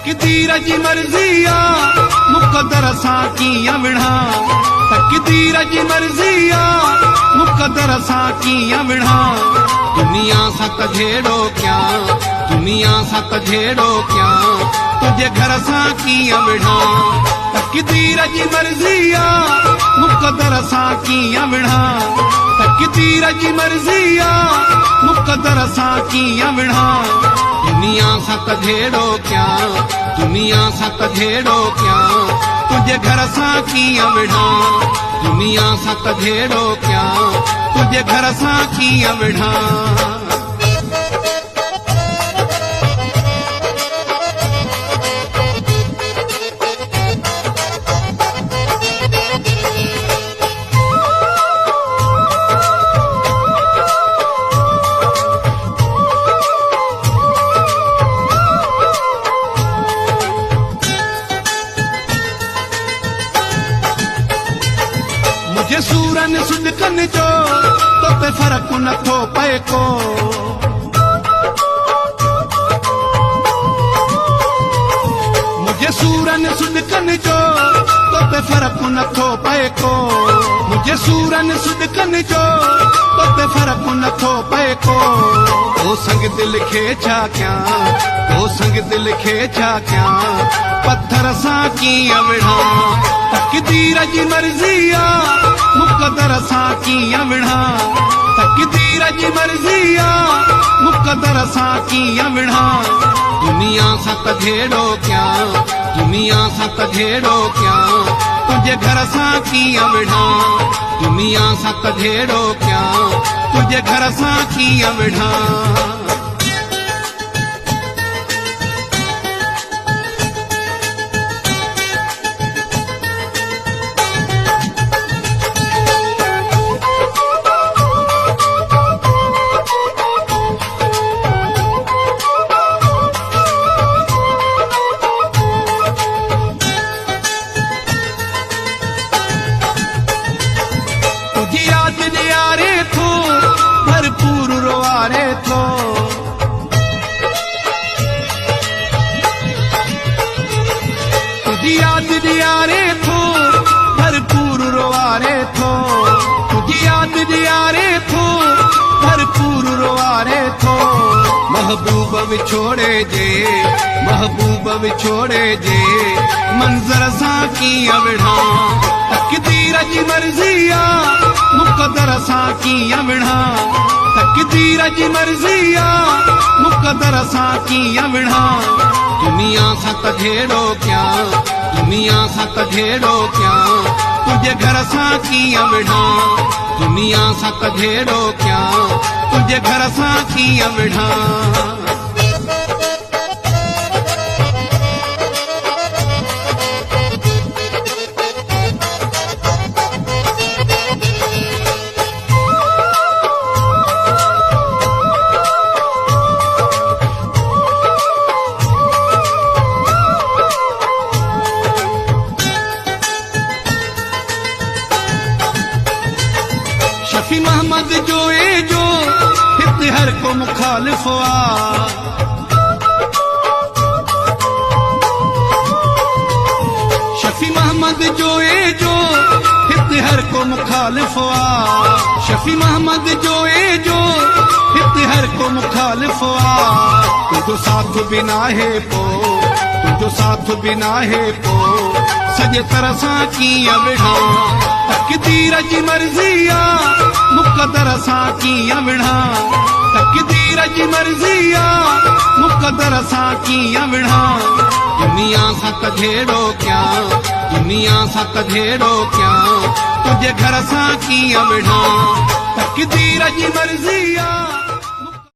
तकदीर जी मर्ज़ी आ मुक़द्दर सां कीअं विढ़ा। तकदीर जी मर्ज़ी आ मुक़द्दर सां कीअं विढ़ा। दुनिया सां कझेड़ो कयां, दुनिया सां कझेड़ो कयां, तुझे घर सां कीअं विढ़ा। तकदीर जी मर्ज़ी आ मुक़द्दर सां कीअं विढ़ा। तकदीर जी मर्ज़ी आ मुक़द्दर सां कीअं विढ़ा। दुनिया सां कझेड़ो कयां, दुनिया सां कझेड़ो कयां, तुझे घर सां कीअं विढ़ा। दुनिया सां कझेड़ो कयां, तुझे घर सां कीअं विढ़ा। मुझे सूरन सुॾकन जो तो पे फर्क नथो पए को। मुझे सूरन सुॾकन जो तो पे फर्क नथो पए को। मुझे सूरन सुॾकन जो तो पे फर्क नथो पए को। ओ संग दिल खे छा कयां, ओ संग दिल खे छा कयां, पत्थर सां कीअं विढ़ा। तकदीर जी मर्ज़ी आ मुक़द्दर सां कीअं विढ़ा। तकदीर जी मर्ज़ी आ मुक़द्दर सां कीअं विढ़ा। दुनिया सां कझेड़ो कयां, दुनिया सां कझेड़ो कयां, तुझे घर सां कीअं विढ़ा। दुनिया सां कझेड़ो कयां, तुझे घर सां कीअं विढ़ा। तुझी याद ॾियारे थो भरपूर रोआरे थो। तुझी याद ॾियारे थो भरपूर रोआरे थो। तुझी याद ॾियारे थो भरपूर रोआरे थो। महबूब विछोड़े जे, महबूब विछोड़े जे, मंज़र सां कीअं विढ़ा। तकदीर जी मर्ज़ी आ मुक़द्दर सां कीअं विढ़ा। तकदीर जी मर्ज़ी आ मुक़द्दर सां कीअं विढ़ा। दुनिया सां कझेड़ो कयां, दुनिया सां कझेड़ो कयां, तुझे घर सां कीअं विढ़ा। दुनिया सां कझेड़ो कयां, तुझे घर सां कीअं विढ़ा। शफी मोहम्मद जो ए जो हित हर को मुखालिफ आ। शफी मोहम्मद जो ए जो हित हर को मुखालिफ आ। शफी मोहम्मद जो ए जो हित हर को मुखालिफ आ। तुझो साथ बिना है पो, तुझो साथ बिना है पो, सजे तरह सां कीअं विढ़ा। तकदीर जी मर्ज़ी आ मुक़द्दर सां कीअं विढ़ा। तकदीर जी मर्ज़ी आ मुक़द्दर सां कीअं विढ़ा। दुनिया सां कझेड़ो कयां, दुनिया सां कझेड़ो कयां, तुझे घर सां कीअं विढ़ा। तकदीर जी मर्ज़ी आ।